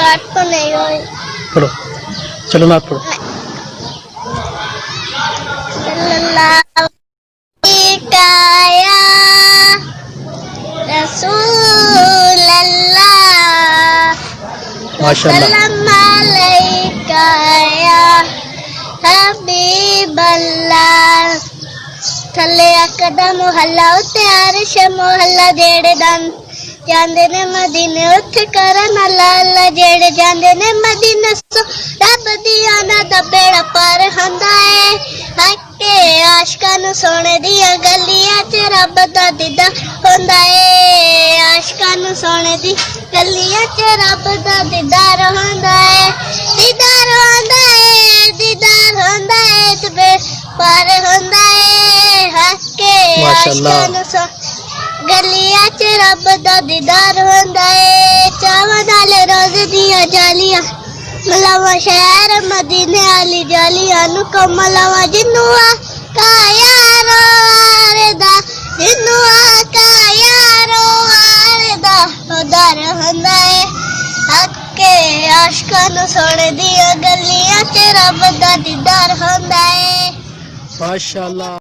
Start तो नहीं हुई। पढ़ो, चलो नात पढ़ो। सल्लल्लाहु अलैका या रसूल अल्लाह, माशाल्लाह। सल्लम अलैका या हबीब अल्लाह। थले अकदा मोहल्ला उत्ते अरश मोहल्ला जेड़े दन ਜਾਂਦੇ ਨੇ ਮਦੀਨੇ ਉੱਥੇ ਕਰਨ ਅੱਲਾ ਜਿਹੜੇ ਜਾਂਦੇ ਨੇ ਮਦੀਨੇ ਸੋ ਰੱਬ ਦੀ ਆਨਾ ਦਾ ਬੇੜਾ ਪਾਰ ਹੁੰਦਾ ਏ। ਹੱਕੇ ਆਸ਼ਕਾਂ ਨੂੰ ਸੋਨੇ ਦੀਆਂ ਗਲੀਆਂ 'ਚ ਰੱਬ ਦਾ ਦੀਦਾਰ ਹੁੰਦਾ ਏ। ਆਸ਼ਕਾਂ ਨੂੰ ਸੋਨੇ ਦੀ ਗਲੀਆਂ 'ਚ ਰੱਬ ਦਾ ਦੀਦਾਰ ਹੁੰਦਾ ਏ। ਦੀਦਾਰ ਹੁੰਦਾ ਏ, ਦੀਦਾਰ ਹੁੰਦਾ ਏ ਤੇ ਬੇੜਾ ਪਾਰ ਹੁੰਦਾ ਏ। ਹੱਕੇ ਆਸ਼ਕਾਂ ਨੂੰ गलिया च रब दा दीदार हुंदा ए। चावां नाल रोज़ दियां जालियां मलावा शहर मदीने आली जालियां नु कमलावा जिन्नू आका यारो आरदा, जिन्नू आका यारो आरदा उदार हुंदा ए। हक्के आशिकां नू सोने दियां गलियां च रब दा दीदार हुंदा ए। माशाल्लाह।